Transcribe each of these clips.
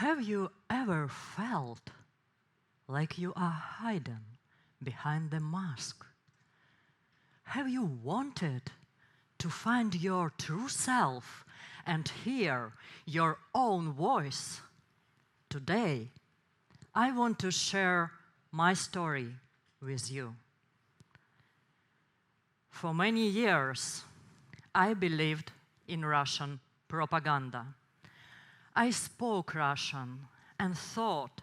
Have you ever felt like you are hidden behind the mask? Have you wanted to find your true self and hear your own voice? Today, I want to share my story with you. For many years, I believed in Russian propaganda. I spoke Russian and thought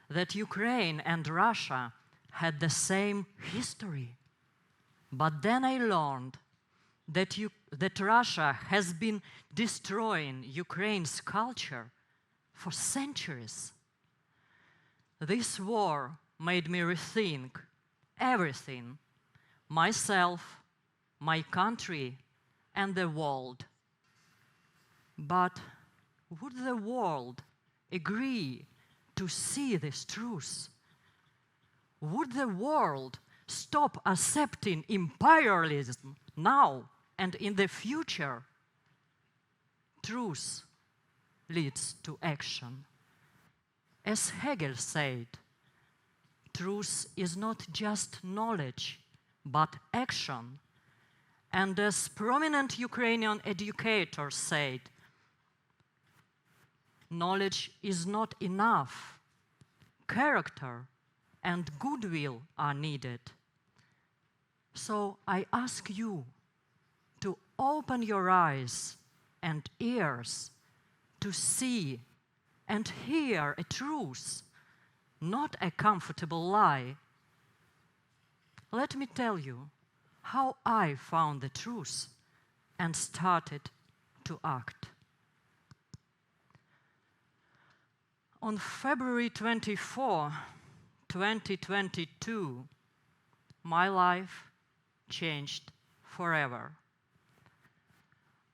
that Ukraine and Russia had the same history. But then I learned that Russia has been destroying Ukraine's culture for centuries. This war made me rethink everything: myself, my country, and the world. But would the world agree to see this truth? Would the world stop accepting imperialism now and in the future? Truth leads to action. As Hegel said, truth is not just knowledge, but action. And as prominent Ukrainian educators said, knowledge is not enough. Character and goodwill are needed. So I ask you to open your eyes and ears to see and hear a truth, not a comfortable lie. Let me tell you how I found the truth and started to act. On February 24, 2022, my life changed forever.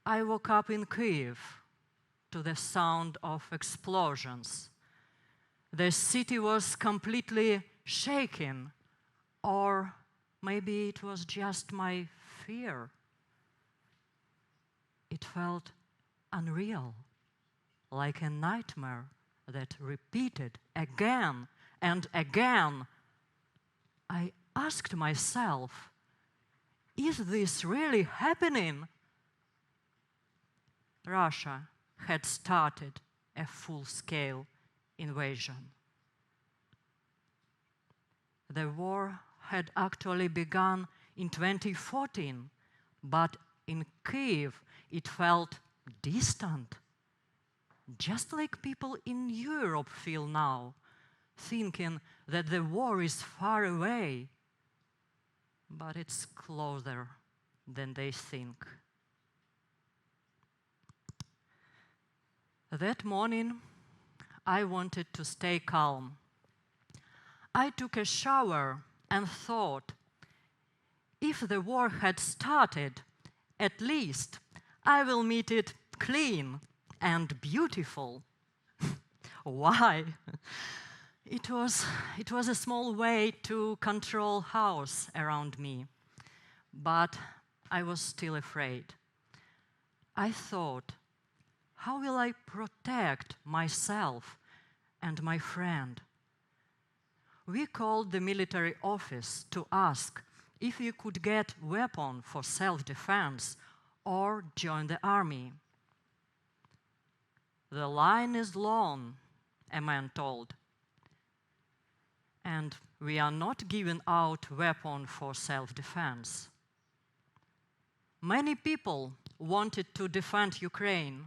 I woke up in Kyiv to the sound of explosions. The city was completely shaken, or maybe it was just my fear. It felt unreal, like a nightmare that repeated again and again. I asked myself, is this really happening? Russia had started a full-scale invasion. The war had actually begun in 2014, but in Kyiv it felt distant, just like people in Europe feel now, thinking that the war is far away, but it's closer than they think. That morning, I wanted to stay calm. I took a shower and thought, if the war had started, at least I will meet it clean and beautiful. Why? It was a small way to control house around me, but I was still afraid. I thought, how will I protect myself and my friend? We called the military office to ask if we could get a weapon for self-defense or join the army. The line is long, a man told, and we are not giving out weapons for self-defense. Many people wanted to defend Ukraine.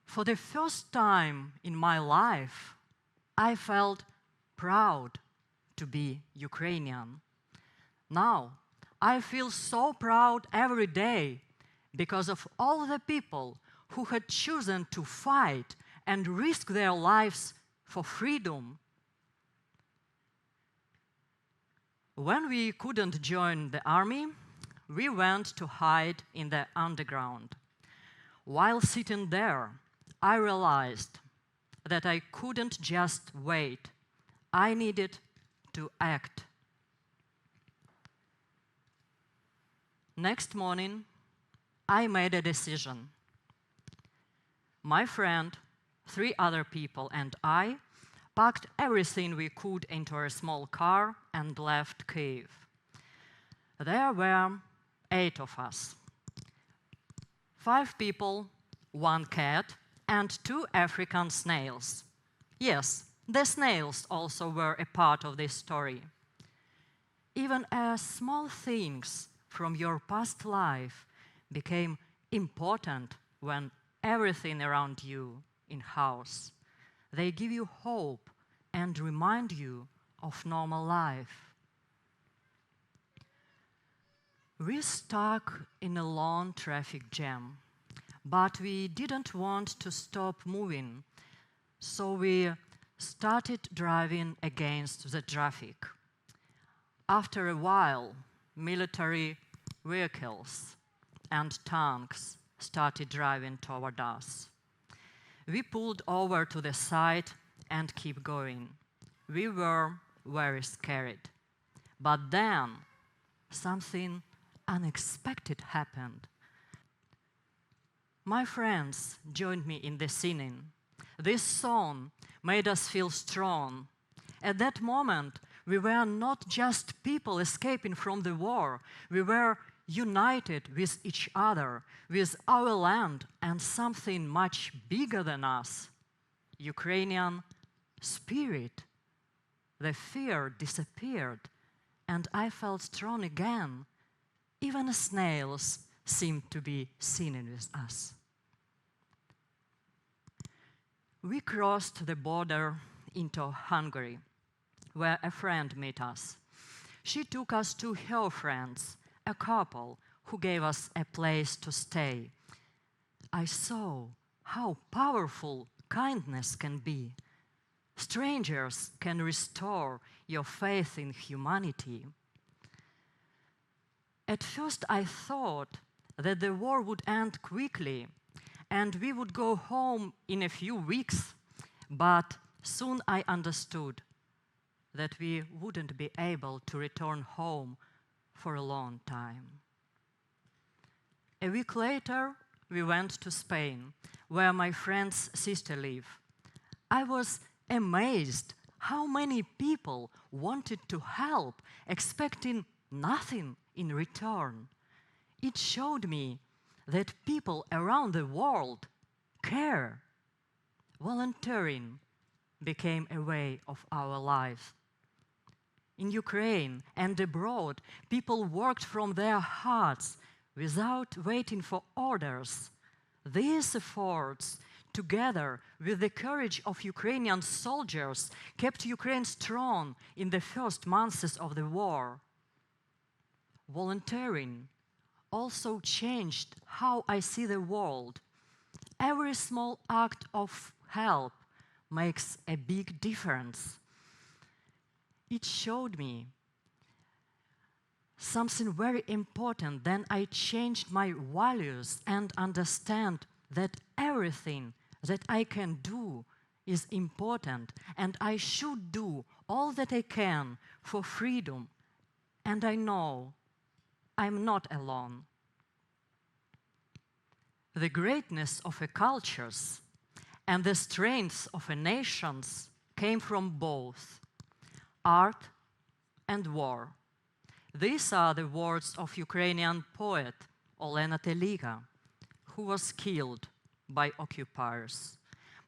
For the first time in my life, I felt proud to be Ukrainian. Now, I feel so proud every day because of all the people who had chosen to fight and risk their lives for freedom. When we couldn't join the army, we went to hide in the underground. While sitting there, I realized that I couldn't just wait. I needed to act. Next morning, I made a decision. My friend 3 other people and I packed everything we could into a small car and left Kyiv. There were 8 of us. 5 people, 1 cat, and 2 African snails. Yes, the snails also were a part of this story. Even as small things from your past life became important when everything around you in house. They give you hope and remind you of normal life. We stuck in a long traffic jam, but we didn't want to stop moving, so we started driving against the traffic. After a while, military vehicles and tanks started driving toward us. We pulled over to the side and kept going. We were very scared. But then something unexpected happened. My friends joined me in the singing. This song made us feel strong. At that moment, we were not just people escaping from the war. We were united with each other, with our land and something much bigger than us, Ukrainian spirit. The fear disappeared, and I felt strong again. Even snails seemed to be singing with us. We crossed the border into Hungary, where a friend met us. She took us to her friends, a couple who gave us a place to stay. I saw how powerful kindness can be. Strangers can restore your faith in humanity. At first I thought that the war would end quickly and we would go home in a few weeks, but soon I understood that we wouldn't be able to return home for a long time. A week later, we went to Spain, where my friend's sister lived. I was amazed how many people wanted to help, expecting nothing in return. It showed me that people around the world care. Volunteering became a way of our lives. In Ukraine and abroad, people worked from their hearts without waiting for orders. These efforts, together with the courage of Ukrainian soldiers, kept Ukraine strong in the first months of the war. Volunteering also changed how I see the world. Every small act of help makes a big difference. It showed me something very important. Then I changed my values and understand that everything that I can do is important, and I should do all that I can for freedom. And I know I'm not alone. The greatness of a cultures and the strength of a nations came from both art and war. These are the words of Ukrainian poet Olena Teliga, who was killed by occupiers.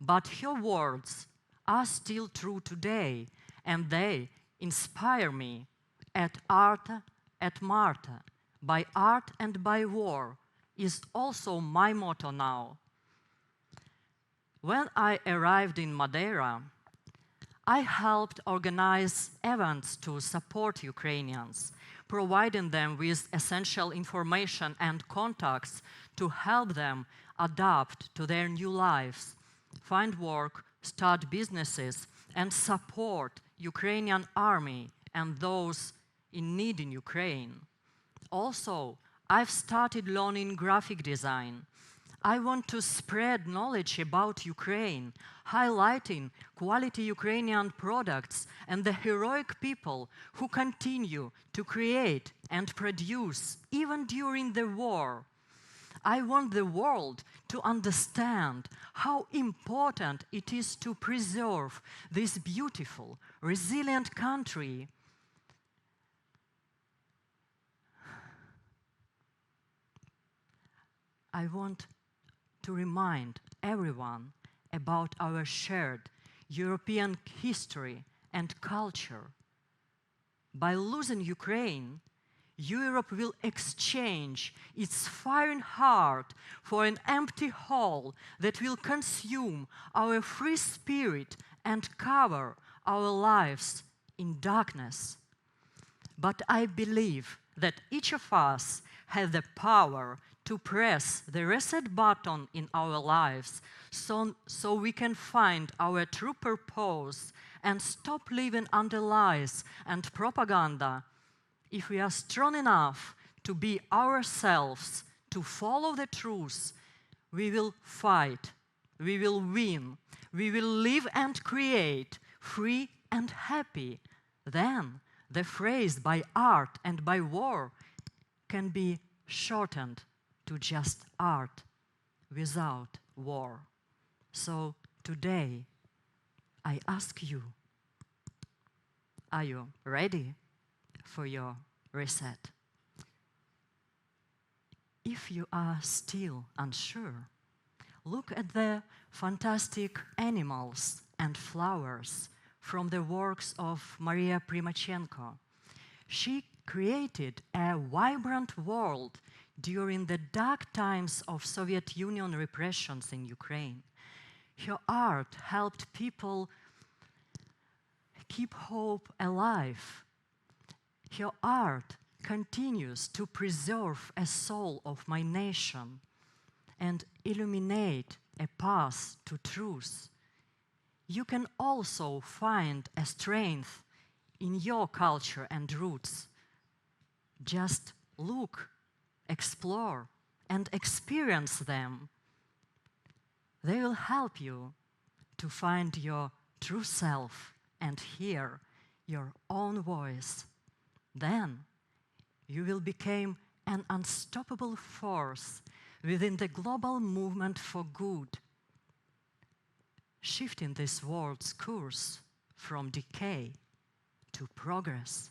But her words are still true today, and they inspire me. At Arte, at Marta, by art and by war is also my motto now. When I arrived in Madeira, I helped organize events to support Ukrainians, providing them with essential information and contacts to help them adapt to their new lives, find work, start businesses, and support Ukrainian army and those in need in Ukraine. Also, I've started learning graphic design. I want to spread knowledge about Ukraine, highlighting quality Ukrainian products and the heroic people who continue to create and produce even during the war. I want the world to understand how important it is to preserve this beautiful, resilient country. I want to remind everyone about our shared European history and culture. By losing Ukraine, Europe will exchange its firing heart for an empty hole that will consume our free spirit and cover our lives in darkness. But I believe that each of us has the power to press the reset button in our lives so we can find our true purpose and stop living under lies and propaganda. If we are strong enough to be ourselves, to follow the truth, we will fight, we will win, we will live and create, free and happy. Then the phrase by art and by war can be shortened to just art without war. So today, I ask you, are you ready for your reset? If you are still unsure, look at the fantastic animals and flowers from the works of Maria Primachenko. She created a vibrant world during the dark times of Soviet Union repressions in Ukraine. Her art helped people keep hope alive. Her art continues to preserve a soul of my nation and illuminate a path to truth. You can also find a strength in your culture and roots. Just look, explore, and experience them. They will help you to find your true self and hear your own voice. Then you will become an unstoppable force within the global movement for good, shifting this world's course from decay to progress.